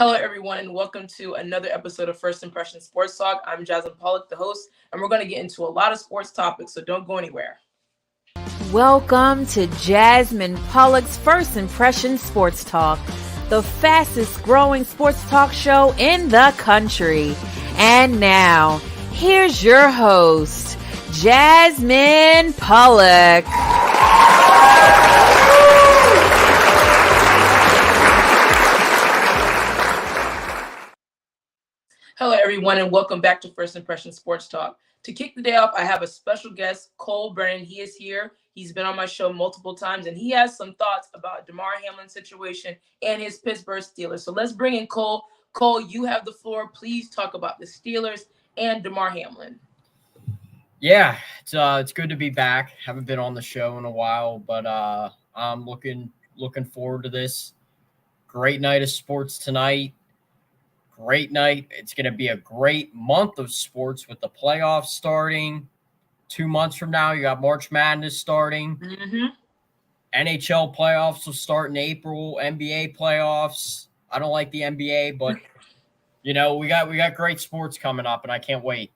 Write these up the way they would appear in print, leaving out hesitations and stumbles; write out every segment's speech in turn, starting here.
Hello, everyone, and welcome to another episode of First Impression Sports Talk. I'm Jasmine Pollock, the host, and we're going to get into a lot of sports topics, so don't go anywhere. Welcome to Jasmine Pollock's First Impression Sports Talk, the fastest growing sports talk show in the country. And now, here's your host, Jasmine Pollock. Hello, everyone, and welcome back to First Impression Sports Talk. To kick the day off, I have a special guest, Cole Brennan. He is here. He's been on my show multiple times, and he has some thoughts about Damar Hamlin's situation and his Pittsburgh Steelers. So let's bring in Cole. Cole, you have the floor. Please talk about the Steelers and Damar Hamlin. Yeah, it's good to be back. Haven't been on the show in a while, but I'm looking forward to this. Great night of sports tonight. Great night. It's going to be a great month of sports with the playoffs starting. 2 months from now, you got March Madness starting. NHL playoffs will start in April. NBA playoffs. I don't like the NBA, but we got great sports coming up, and I can't wait.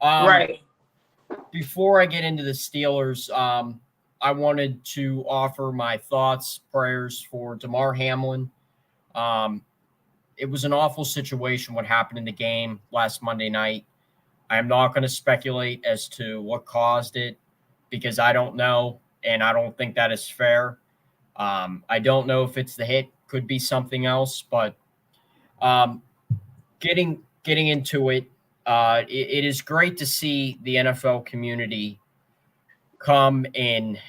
Right. Before I get into the Steelers, I wanted to offer my thoughts, prayers for Damar Hamlin. It was an awful situation what happened in the game last Monday night. I am not going to speculate as to what caused it because I don't know, and I don't think that is fair. I don't know if it's the hit, could be something else, but getting into it, it is great to see the NFL community come in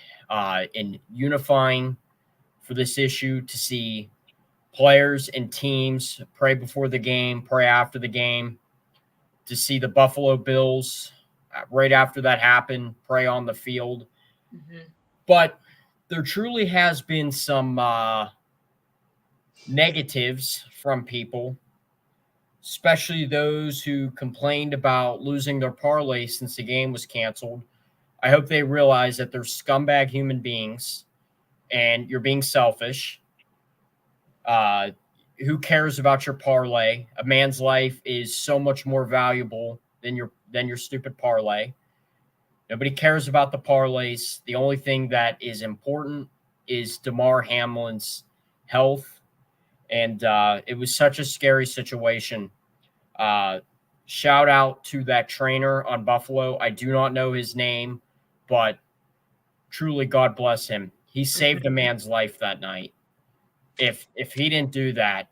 unifying for this issue, to see players and teams pray before the game, pray after the game, to see the Buffalo Bills right after that happened, pray on the field. But there truly has been some negatives from people, especially those who complained about losing their parlay since the game was canceled. I hope they realize that they're scumbag human beings and you're being selfish. Who cares about your parlay? A man's life is so much more valuable than your stupid parlay. Nobody cares about the parlays. The only thing that is important is Damar Hamlin's health. And it was such a scary situation. Shout out to that trainer on Buffalo. I do not know his name, but truly God bless him. He saved a man's life that night. If he didn't do that,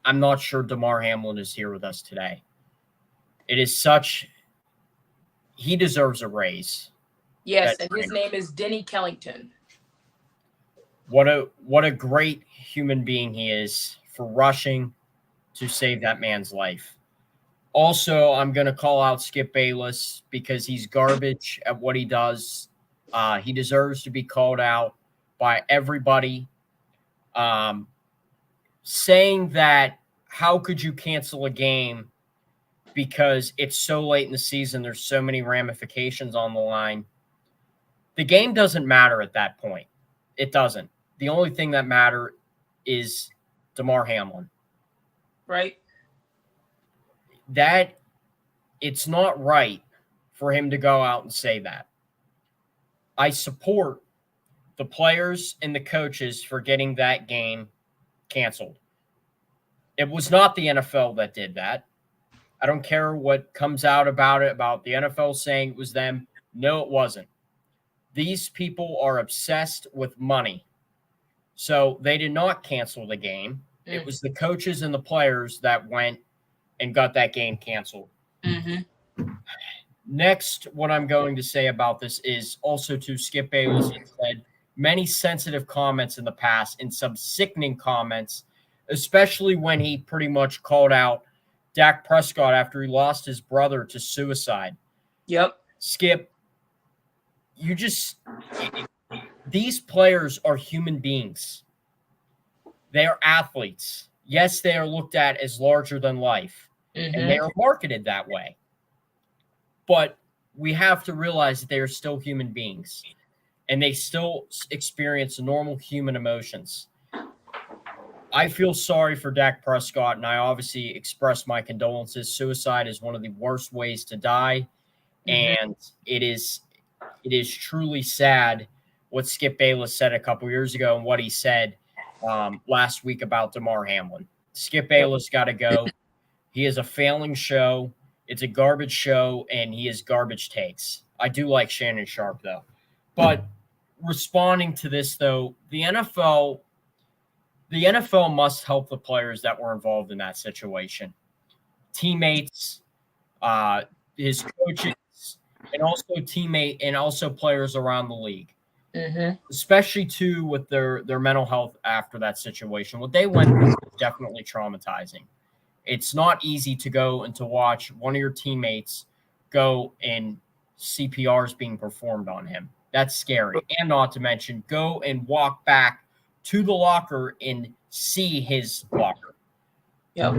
I'm not sure Damar Hamlin is here with us today. It is he deserves a raise. Yes, and his name is Denny Kellington. What a great human being he is for rushing to save that man's life. Also, I'm going to call out Skip Bayless because he's garbage at what he does. He deserves to be called out by everybody. Saying that how could you cancel a game because it's so late in the season, there's so many ramifications on the line. The game doesn't matter at that point. It doesn't. The only thing that matters is Damar Hamlin. Right. That it's not right for him to go out and say that. I support the players and the coaches for getting that game canceled. It was not the NFL that did that. I don't care what comes out about it, about the NFL saying it was them. No, it wasn't. These people are obsessed with money. So they did not cancel the game. It was the coaches and the players that went and got that game canceled. Next, what I'm going to say about this is also to Skip Bayless. He said many sensitive comments in the past and some sickening comments, especially when he pretty much called out Dak Prescott after he lost his brother to suicide. Yep. Skip, these players are human beings. They are athletes. Yes, they are looked at as larger than life, and they are marketed that way. But we have to realize that they are still human beings, and they still experience normal human emotions. I feel sorry for Dak Prescott, and I obviously express my condolences. Suicide is one of the worst ways to die, and it is truly sad what Skip Bayless said a couple years ago and what he said last week about Damar Hamlin. Skip Bayless got to go. He is a failing show. It's a garbage show, and he has garbage takes. I do like Shannon Sharp, though. But responding to this, though, the NFL must help the players that were involved in that situation. Teammates, his coaches, and also players around the league. Especially too with their mental health after that situation. What they went through was definitely traumatizing. It's not easy to go and to watch one of your teammates go and CPRs being performed on him. That's scary. And not to mention go and walk back to the locker and see his locker. Yep.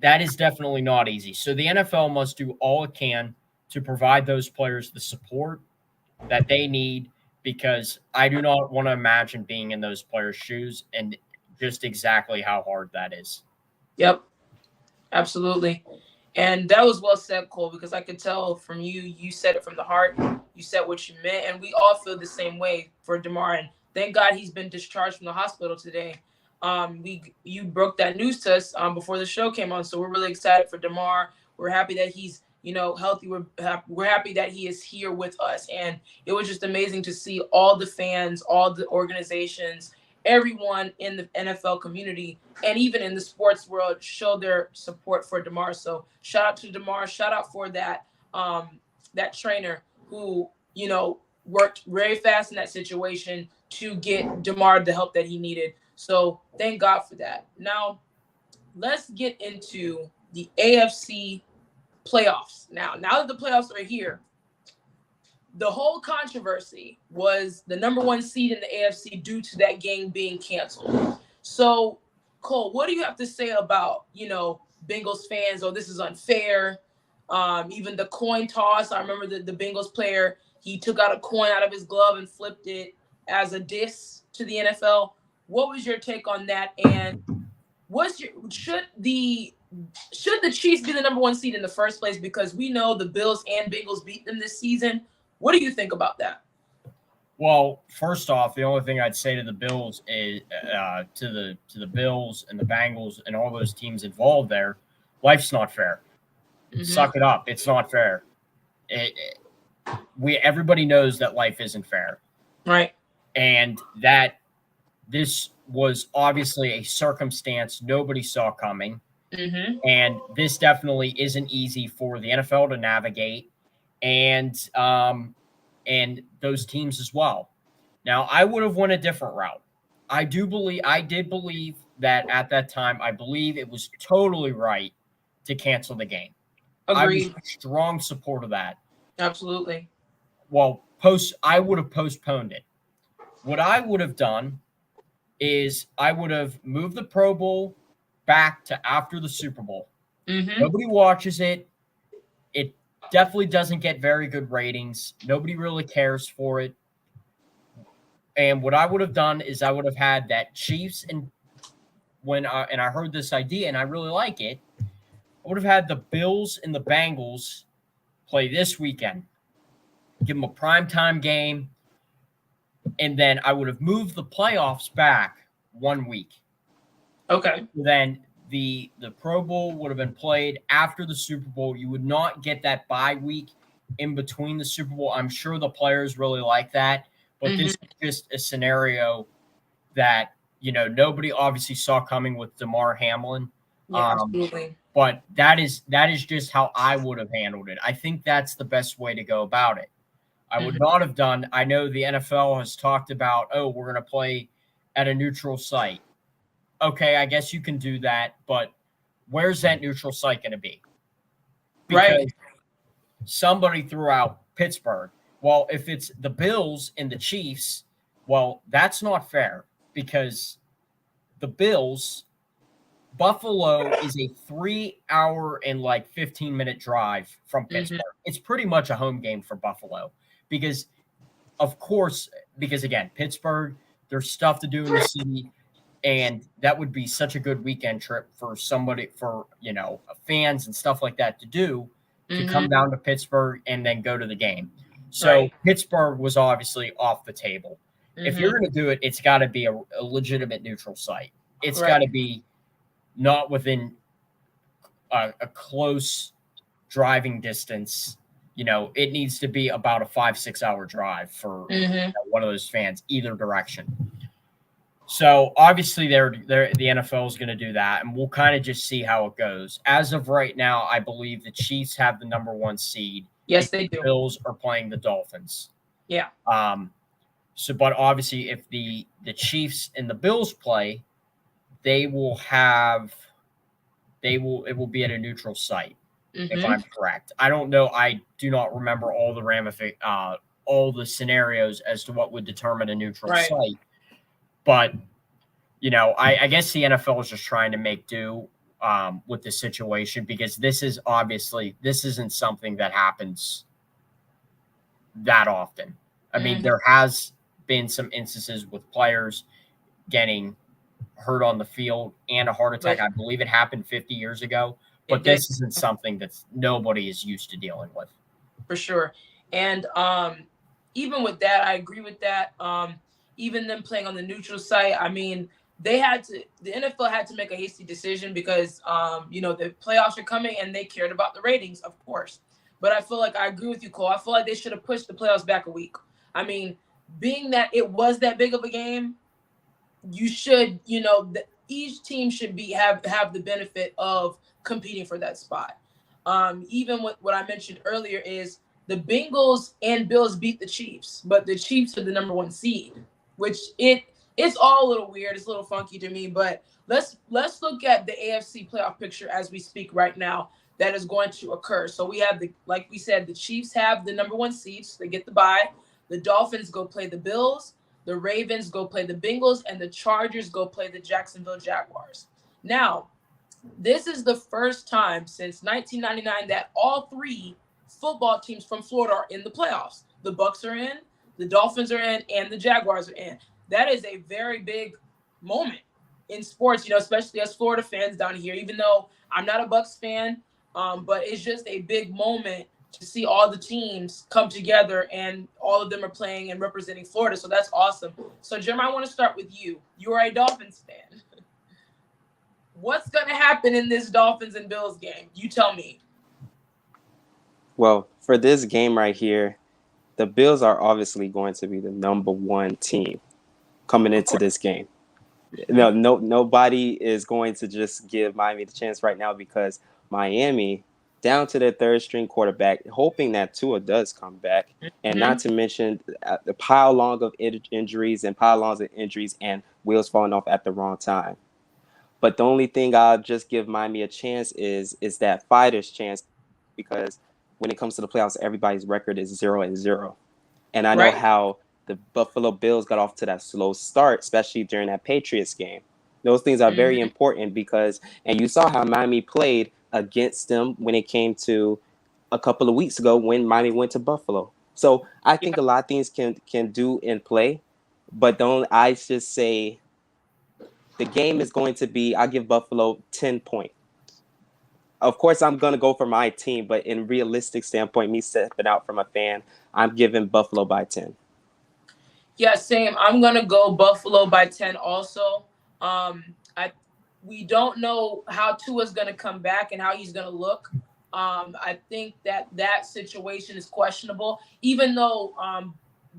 That is definitely not easy. So the NFL must do all it can to provide those players the support that they need, because I do not want to imagine being in those players' shoes and just exactly how hard that is. Yep, absolutely. And that was well said, Cole, because I could tell from you, you said it from the heart. You said what you meant, and we all feel the same way for Damar. And thank God he's been discharged from the hospital today. You broke that news to us before the show came on, so we're really excited for Damar. We're happy that he's healthy. We're happy that he is here with us, and it was just amazing to see all the fans, all the organizations, everyone in the NFL community, and even in the sports world show their support for Damar. So shout out to Damar. Shout out for that trainer who worked very fast in that situation to get Damar the help that he needed. So thank God for that. Now let's get into the AFC playoffs. Now that the playoffs are here, the whole controversy was the number one seed in the AFC due to that game being canceled. So, Cole, what do you have to say about, Bengals fans? Oh, this is unfair. Even the coin toss. I remember the Bengals player, he took out a coin out of his glove and flipped it as a diss to the NFL. What was your take on that? And should the Chiefs be the number one seed in the first place? Because we know the Bills and Bengals beat them this season. What do you think about that? Well, first off, the only thing I'd say to the Bills is to the Bills and the Bengals and all those teams involved there, life's not fair. Suck it up. It's not fair. Everybody knows that life isn't fair. Right. And that this was obviously a circumstance nobody saw coming. And this definitely isn't easy for the NFL to navigate, and those teams as well. Now, I would have went a different route. I did believe that at that time, I believe it was totally right to cancel the game. Agreed. I was in strong support of that. Absolutely. Well, I would have postponed it. What I would have done is I would have moved the Pro Bowl back to after the Super Bowl. Nobody watches it. It definitely doesn't get very good ratings. Nobody really cares for it. And what I would have done is I would have had that Chiefs and I heard this idea and I really like it. I would have had the Bills and the Bengals play this weekend. Give them a primetime game. And then I would have moved the playoffs back 1 week. Okay. Then the Pro Bowl would have been played after the Super Bowl. You would not get that bye week in between the Super Bowl. I'm sure the players really like that. But this is just a scenario that, nobody obviously saw coming with Damar Hamlin. Yeah, absolutely. But that is just how I would have handled it. I think that's the best way to go about it. I would not have done – I know the NFL has talked about, we're going to play at a neutral site. Okay, I guess you can do that, but where's that neutral site going to be? Because somebody threw out Pittsburgh. Well, if it's the Bills and the Chiefs, well, that's not fair because the Bills, Buffalo is a 3-hour and 15-minute drive from Pittsburgh. It's pretty much a home game for Buffalo because, again, Pittsburgh, there's stuff to do in the city. And that would be such a good weekend trip for somebody, for, fans and stuff like that to do, to come down to Pittsburgh and then go to the game. So Pittsburgh was obviously off the table. If you're going to do it, it's got to be a legitimate neutral site. It's got to be not within a close driving distance. It needs to be about a 5-6 hour drive for one of those fans, either direction. So obviously the NFL is going to do that, and we'll kind of just see how it goes. As of right now, I believe the Chiefs have the number 1 seed. Yes, they do. The Bills are playing the Dolphins. Yeah. But obviously if the Chiefs and the Bills play, it will be at a neutral site, if I'm correct. I don't know. I do not remember all the scenarios as to what would determine a neutral site. But, I guess the NFL is just trying to make do with the situation, because this isn't something that happens that often. I mean, there has been some instances with players getting hurt on the field and a heart attack. I believe it happened 50 years ago, but this isn't something that nobody is used to dealing with. For sure. And even with that, I agree with that. Even them playing on the neutral site, I mean, the NFL had to make a hasty decision because, the playoffs are coming and they cared about the ratings, of course. But I feel like I agree with you, Cole. I feel like they should have pushed the playoffs back a week. I mean, being that it was that big of a game, you should, each team should have the benefit of competing for that spot. Even with what I mentioned earlier is the Bengals and Bills beat the Chiefs, but the Chiefs are the number 1 seed, which it's all a little weird. It's a little funky to me, but let's look at the AFC playoff picture as we speak right now that is going to occur. So we have like we said, the Chiefs have the number 1 seed, so they get the bye. The Dolphins go play the Bills. The Ravens go play the Bengals, and the Chargers go play the Jacksonville Jaguars. Now, this is the first time since 1999 that all 3 football teams from Florida are in the playoffs. The Bucs are in, the Dolphins are in, and the Jaguars are in. That is a very big moment in sports, especially as Florida fans down here, even though I'm not a Bucs fan, but it's just a big moment to see all the teams come together and all of them are playing and representing Florida. So that's awesome. So, Jim, I want to start with you. You are a Dolphins fan. What's going to happen in this Dolphins and Bills game? You tell me. Well, for this game right here, the Bills are obviously going to be the number 1 team coming into this game. No, nobody is going to just give Miami the chance right now, because Miami, down to their 3rd-string quarterback, hoping that Tua does come back, and not to mention the pile-on of injuries and wheels falling off at the wrong time. But the only thing I'll just give Miami a chance is that fighter's chance, because when it comes to the playoffs, everybody's record is 0-0. And I know how the Buffalo Bills got off to that slow start, especially during that Patriots game. Those things are very important because, and you saw how Miami played against them when it came to a couple of weeks ago when Miami went to Buffalo. So I think a lot of things can do in play, but I just say the game is going to be, I give Buffalo 10 points. Of course, I'm going to go for my team, but in realistic standpoint, me stepping out from a fan, I'm giving Buffalo by 10. Yeah, same. I'm going to go Buffalo by 10 also. We don't know how Tua's going to come back and how he's going to look. I think that situation is questionable, even though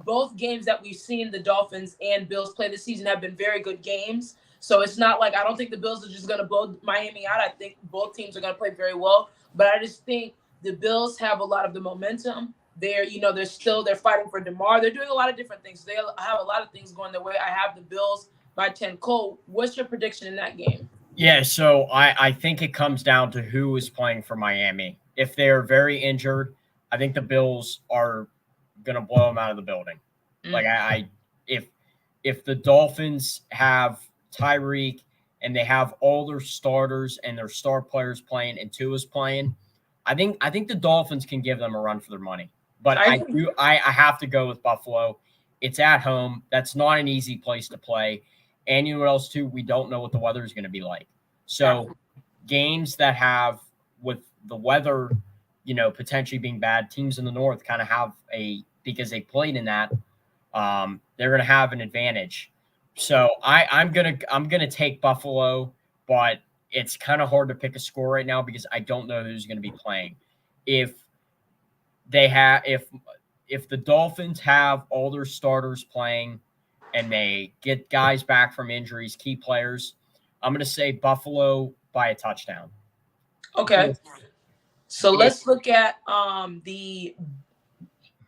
both games that we've seen the Dolphins and Bills play this season have been very good games. So it's not like I don't think the Bills are just going to blow Miami out. I think both teams are going to play very well. But I just think the Bills have a lot of the momentum. They're fighting for DeMar. They're doing a lot of different things. They have a lot of things going their way. I have the Bills by 10. Cole, what's your prediction in that game? Yeah, so I think it comes down to who is playing for Miami. If they're very injured, I think the Bills are going to blow them out of the building. Like if the Dolphins have Tyreek and they have all their starters and their star players playing and Tua's playing, I think the Dolphins can give them a run for their money. But I have to go with Buffalo. It's at home. That's not an easy place to play. And you know what else too? We don't know what the weather is going to be like. So games that have, with the weather, potentially being bad, teams in the North kind of have because they played in that, they're going to have an advantage. So I'm gonna take Buffalo, but it's kind of hard to pick a score right now because I don't know who's going to be playing. If the Dolphins have all their starters playing and they get guys back from injuries, key players, I'm going to say Buffalo by a touchdown. Okay. So let's look at the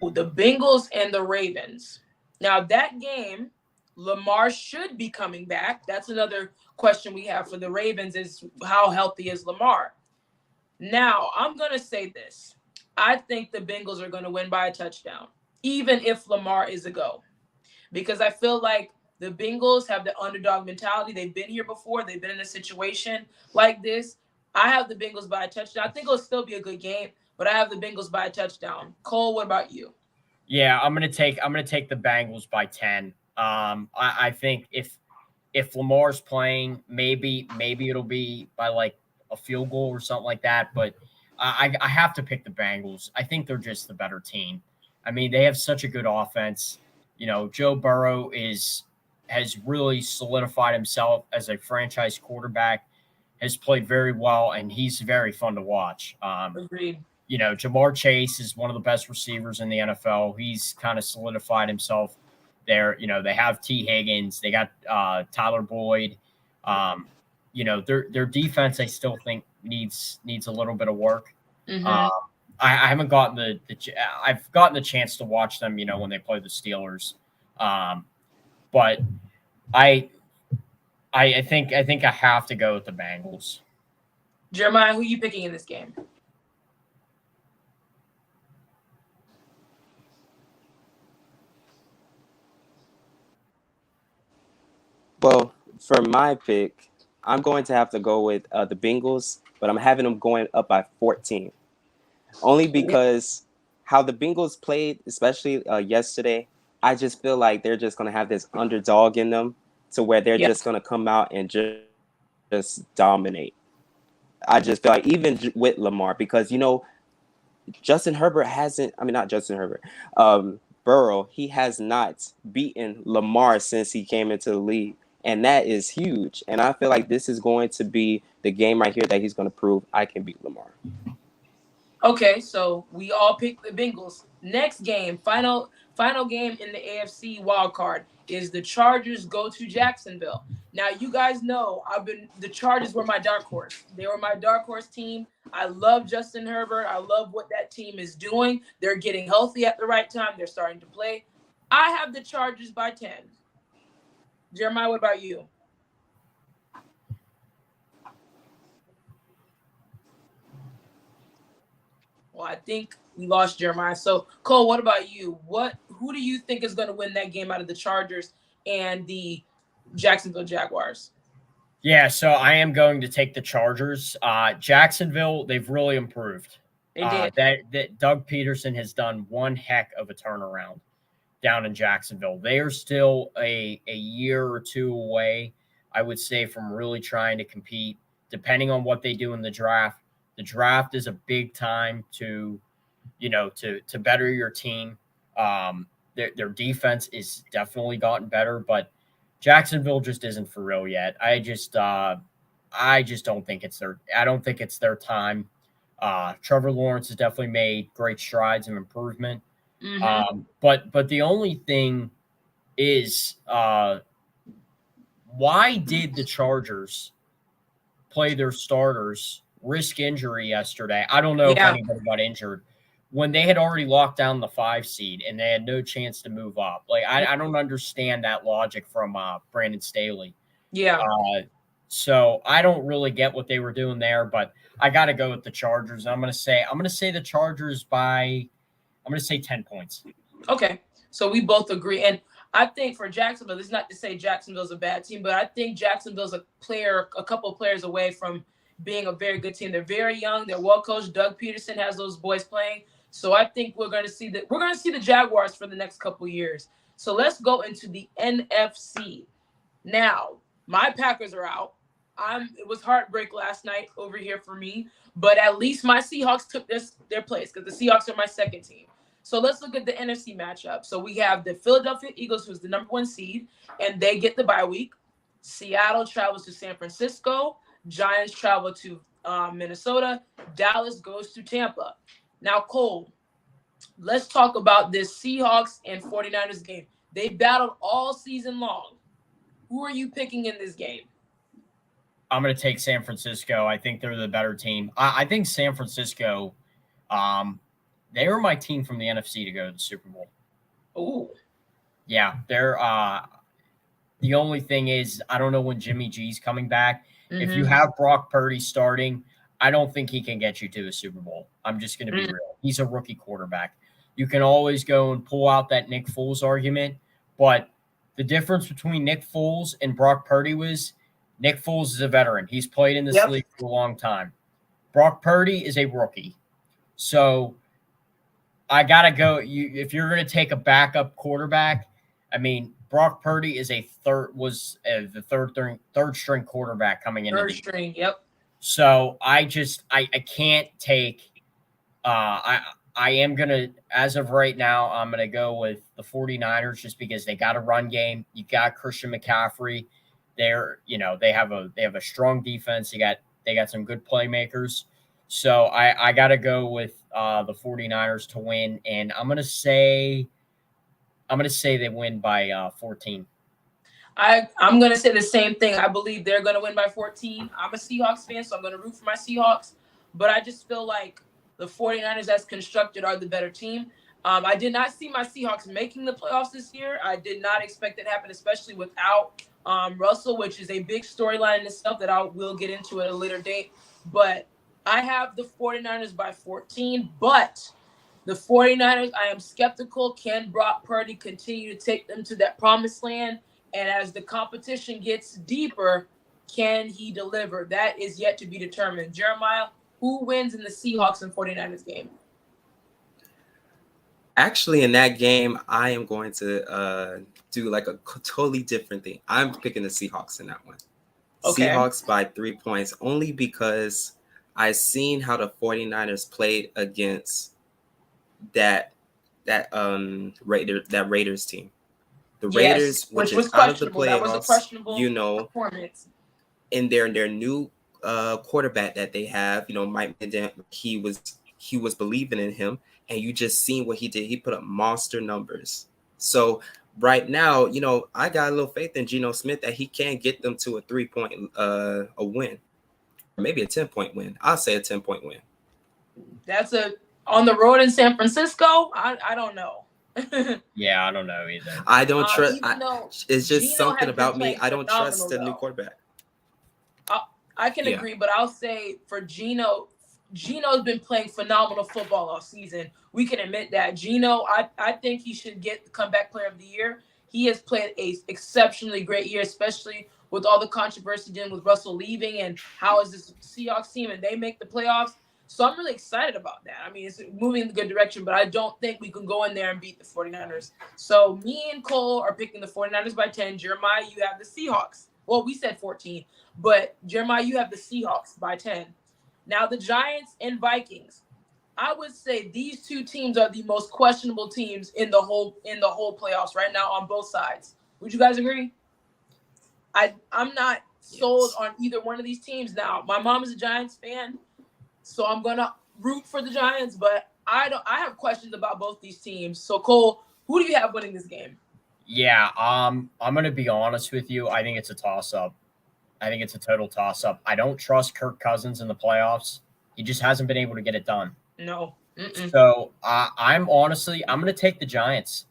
Bengals and the Ravens. Now that game, Lamar should be coming back. That's another question we have for the Ravens is how healthy is Lamar? Now, I'm going to say this. I think the Bengals are going to win by a touchdown, even if Lamar is a go. Because I feel like the Bengals have the underdog mentality. They've been here before. They've been in a situation like this. I have the Bengals by a touchdown. I think it'll still be a good game, but I have the Bengals by a touchdown. Cole, what about you? Yeah, I'm gonna take the Bengals by 10. I think if Lamar's playing, maybe it'll be by like a field goal or something like that. But I have to pick the Bengals. I think they're just the better team. I mean, they have such a good offense. Joe Burrow has really solidified himself as a franchise quarterback. Has played very well, and he's very fun to watch. Agreed. Jamar Chase is one of the best receivers in the NFL. He's kind of solidified himself there. They have T. Higgins. They got Tyler Boyd. Their defense, I still think needs a little bit of work. Mm-hmm. I haven't gotten I've gotten the chance to watch them, when they play the Steelers. But I think I have to go with the Bengals. Jeremiah, who are you picking in this game? Well, for my pick, I'm going to have to go with the Bengals, but I'm having them going up by 14. Only because how the Bengals played, especially yesterday, I just feel like they're just going to have this underdog in them to where they're just going to come out and just dominate. I just feel like even with Lamar, because, Justin Herbert not Justin Herbert, Burrow, he has not beaten Lamar since he came into the league. And that is huge. And I feel like this is going to be the game right here that he's going to prove I can beat Lamar. Okay, so we all picked the Bengals. Next game, final game in the AFC wild card is the Chargers go to Jacksonville. Now, you guys know the Chargers were my dark horse. They were my dark horse team. I love Justin Herbert. I love what that team is doing. They're getting healthy at the right time. They're starting to play. I have the Chargers by 10. Jeremiah, what about you? Well, I think we lost Jeremiah. So, Cole, what about you? Who do you think is going to win that game out of the Chargers and the Jacksonville Jaguars? Yeah, so I am going to take the Chargers. Jacksonville, they've really improved. They did. That Doug Peterson has done one heck of a turnaround down in Jacksonville. They are still a year or two away, I would say, from really trying to compete, depending on what they do in the draft. The draft is a big time to better your team. Their defense is definitely gotten better, but Jacksonville just isn't for real yet. I just don't think it's their time. Trevor Lawrence has definitely made great strides and improvement. Mm-hmm. But the only thing is, why did the Chargers play their starters, risk injury yesterday? I don't know if anybody got injured when they had already locked down the 5 seed and they had no chance to move up. Like, I don't understand that logic from Brandon Staley. Yeah. So I don't really get what they were doing there, but I got to go with the Chargers. I'm going to say the Chargers by 10 points. Okay. So we both agree. And I think for Jacksonville, this is not to say Jacksonville's a bad team, but I think Jacksonville's a couple of players away from being a very good team. They're very young. They're well coached. Doug Peterson has those boys playing. So I think we're going to see the Jaguars for the next couple of years. So let's go into the NFC. Now, my Packers are out. It was heartbreak last night over here for me, but at least my Seahawks took their place because the Seahawks are my second team. So let's look at the NFC matchup. So we have the Philadelphia Eagles, who's the number 1 seed, and they get the bye week. Seattle travels to San Francisco. Giants travel to Minnesota. Dallas goes to Tampa. Now, Cole, let's talk about this Seahawks and 49ers game. They battled all season long. Who are you picking in this game? I'm going to take San Francisco. I think they're the better team. I think San Francisco, they were my team from the NFC to go to the Super Bowl. Oh. Yeah, they're the only thing is I don't know when Jimmy G's coming back. Mm-hmm. If you have Brock Purdy starting, I don't think he can get you to the Super Bowl. I'm just going to be real. He's a rookie quarterback. You can always go and pull out that Nick Foles argument, but the difference between Nick Foles and Brock Purdy was Nick Foles is a veteran. He's played in this league for a long time. Brock Purdy is a rookie. So I got to go. If you're going to take a backup quarterback, I mean, Brock Purdy is the third string quarterback coming into third string. Yep. So I can't take I am going to, as of right now, I'm going to go with the 49ers just because they got a run game. You got Christian McCaffrey. They have a strong defense. They got some good playmakers. So I got to go with the 49ers to win, and I'm going to say they win by 14. I'm going to say the same thing. I believe they're going to win by 14. I'm a Seahawks fan, so I'm going to root for my Seahawks, but I just feel like the 49ers as constructed are the better team. I did not see my Seahawks making the playoffs this year. I did not expect it to happen, especially without Russell, which is a big storyline in itself that I will get into at a later date. But I have the 49ers by 14, but the 49ers, I am skeptical. Can Brock Purdy continue to take them to that promised land? And as the competition gets deeper, can he deliver? That is yet to be determined. Jeremiah, who wins in the Seahawks and 49ers game? Actually, in that game, I am going to do like a totally different thing. I'm picking the Seahawks in that one. Okay. Seahawks by 3 points, only because I've seen how the 49ers played against that Raiders team. The Raiders, which is out of the playoffs, that was a questionable performance. And their new quarterback that they have, Mike Mendon, he was believing in him, and you just seen what he did. He put up monster numbers. So right now, I got a little faith in Geno Smith that he can get them to a 3-point a win, or maybe a 10-point win. I'll say a 10-point win. That's on the road in San Francisco. I don't know. Yeah, I don't know either. I don't trust. It's just Geno something about me. I don't trust the new quarterback. I can agree, but I'll say for Geno's been playing phenomenal football all season. We can admit that. Geno, I think he should get the comeback player of the year. He has played an exceptionally great year, especially with all the controversy dealing with Russell leaving and how is this Seahawks team and they make the playoffs. So I'm really excited about that. I mean, it's moving in the good direction, but I don't think we can go in there and beat the 49ers. So me and Cole are picking the 49ers by 10. Jeremiah, you have the Seahawks. Well, we said 14, but Jeremiah, you have the Seahawks by 10. Now the Giants and Vikings. I would say these two teams are the most questionable teams in the whole playoffs right now on both sides. Would you guys agree? I'm not sold on either one of these teams now. My mom is a Giants fan, so I'm gonna root for the Giants, but I have questions about both these teams. So Cole, who do you have winning this game? Yeah, I'm gonna be honest with you. I think it's a toss-up. I think it's a total toss-up. I don't trust Kirk Cousins in the playoffs. He just hasn't been able to get it done. No. So I'm going to take the Giants.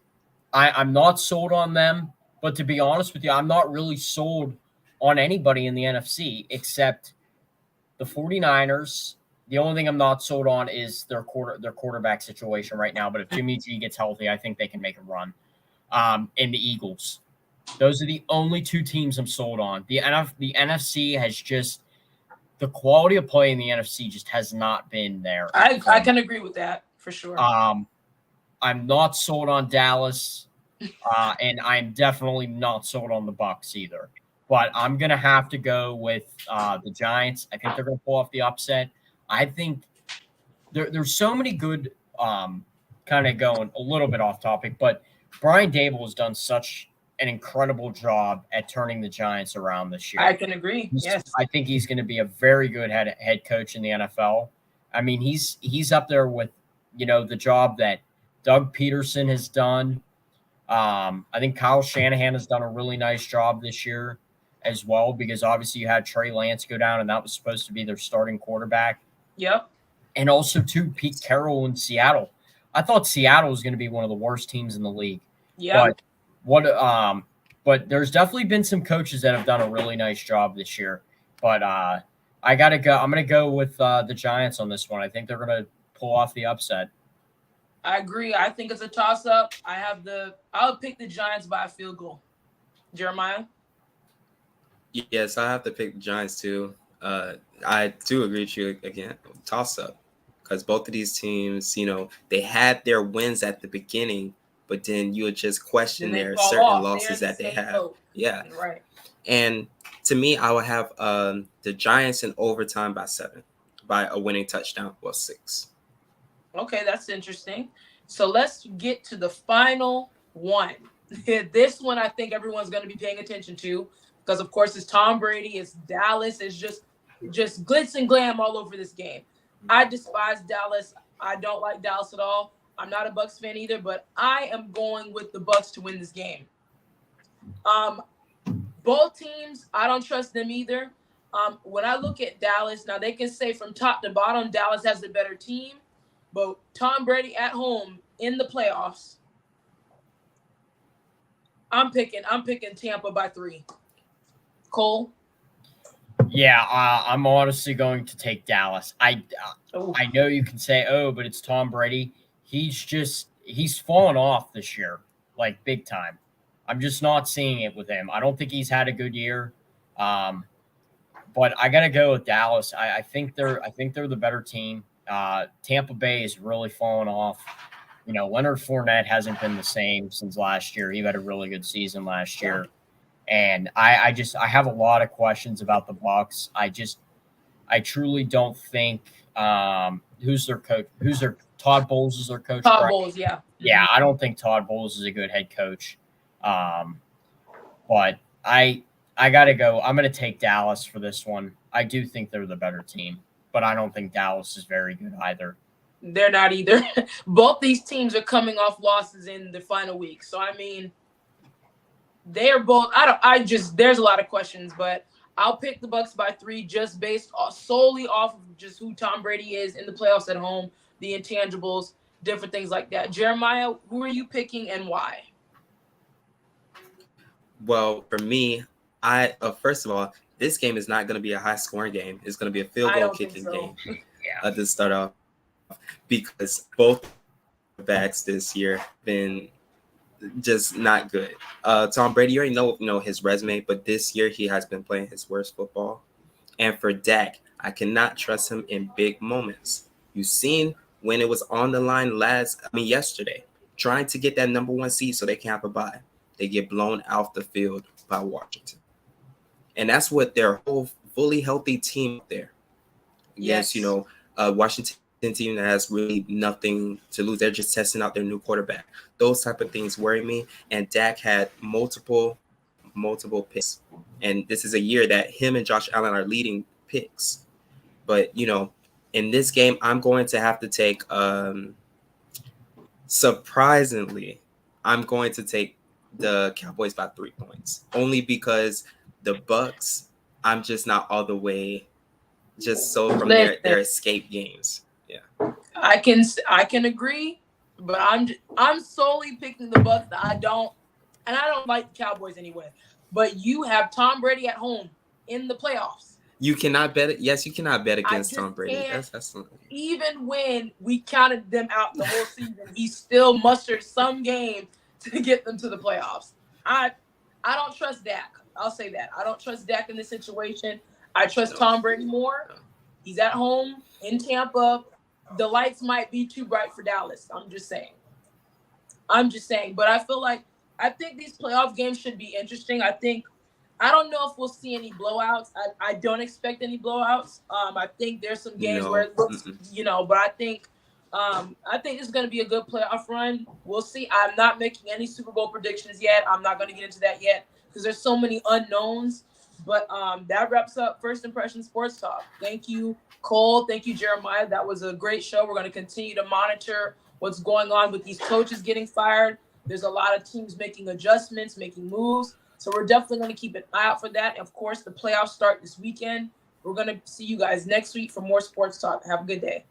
I'm not sold on them, but to be honest with you, I'm not really sold on anybody in the NFC except the 49ers. The only thing I'm not sold on is their quarterback situation right now. But if Jimmy G gets healthy, I think they can make a run. And the Eagles. Those are the only two teams I'm sold on. The NFC has just the quality of play in the NFC just has not been there. I can agree with that for sure. I'm not sold on Dallas. And I'm definitely not sold on the Bucs either. But I'm gonna have to go with the Giants. I think they're gonna pull off the upset. I think there's so many good kind of going a little bit off topic, but Brian Dable has done such an incredible job at turning the Giants around this year. I can agree. Yes. I think he's going to be a very good head coach in the NFL. I mean, he's up there with, the job that Doug Peterson has done. I think Kyle Shanahan has done a really nice job this year as well, because obviously you had Trey Lance go down, and that was supposed to be their starting quarterback. Yep. And also, too, Pete Carroll in Seattle. I thought Seattle was going to be one of the worst teams in the league. Yeah. But there's definitely been some coaches that have done a really nice job this year. But I gotta go. I'm gonna go with the Giants on this one. I think they're gonna pull off the upset. I agree. I think it's a toss-up. I'll pick the Giants by a field goal. Jeremiah? Yes, I have to pick the Giants too. I do agree with you again. Toss-up. Because both of these teams, they had their wins at the beginning, but then you would just question their certain losses that they have. Yeah. Right. And to me, I would have the Giants in overtime by 7, by a winning touchdown, 6. Okay, that's interesting. So let's get to the final one. This one I think everyone's going to be paying attention to because, of course, it's Tom Brady. It's Dallas. It's just glitz and glam all over this game. I despise Dallas. I don't like Dallas at all. I'm not a Bucs fan either, but I am going with the Bucs to win this game. Both teams, I don't trust them either. When I look at Dallas, now they can say from top to bottom, Dallas has the better team. But Tom Brady at home in the playoffs, I'm picking Tampa by 3. Cole? Yeah, I'm honestly going to take Dallas. I know you can say, but it's Tom Brady. He's fallen off this year, like big time. I'm just not seeing it with him. I don't think he's had a good year. But I gotta go with Dallas. I think they're the better team. Tampa Bay is really fallen off. Leonard Fournette hasn't been the same since last year. He had a really good season last year. And I have a lot of questions about the Bucs. I truly don't think who's their coach? Todd Bowles is their coach. Todd Bowles, yeah. Yeah, I don't think Todd Bowles is a good head coach. But I gotta go. I'm gonna take Dallas for this one. I do think they're the better team, but I don't think Dallas is very good either. They're not either. Both these teams are coming off losses in the final week. So I mean, they're both. There's a lot of questions, but I'll pick the Bucs by 3 just based solely off of just who Tom Brady is in the playoffs at home, the intangibles, different things like that. Jeremiah, who are you picking and why? Well, for me, first of all, this game is not going to be a high-scoring game. It's going to be a field goal kicking game. Yeah. To start off, because both backs this year have been just not good. Tom Brady, you already know his resume, but this year he has been playing his worst football. And for Dak, I cannot trust him in big moments. You've seen when it was on the line yesterday, trying to get that number 1 seed so they can have a bye. They get blown out the field by Washington. And that's what their whole fully healthy team there. Yes, Washington team that has really nothing to lose. They're just testing out their new quarterback. Those type of things worry me. And Dak had multiple picks. And this is a year that him and Josh Allen are leading picks. But, in this game, I'm going to have to take, surprisingly, I'm going to take the Cowboys by 3 points. Only because the Bucs, I'm just not all the way just sold from their escape games. Yeah, I can agree, but I'm solely picking the Bucs. I don't like the Cowboys anyway. But you have Tom Brady at home in the playoffs. You cannot bet it. Yes, you cannot bet against Tom Brady. That's even when we counted them out the whole season, he still mustered some game to get them to the playoffs. I don't trust Dak. I'll say that. I don't trust Dak in this situation. I trust Tom Brady more. He's at home in Tampa. The lights might be too bright for Dallas. I'm just saying. But I feel like I think these playoff games should be interesting. I don't know if we'll see any blowouts. I don't expect any blowouts. I think there's some games where it looks, but I think it's going to be a good playoff run. We'll see. I'm not making any Super Bowl predictions yet. I'm not going to get into that yet because there's so many unknowns. But that wraps up First Impression Sports Talk. Thank you, Cole. Thank you, Jeremiah. That was a great show. We're going to continue to monitor what's going on with these coaches getting fired. There's a lot of teams making adjustments, making moves. So we're definitely going to keep an eye out for that. And of course, the playoffs start this weekend. We're going to see you guys next week for more sports talk. Have a good day.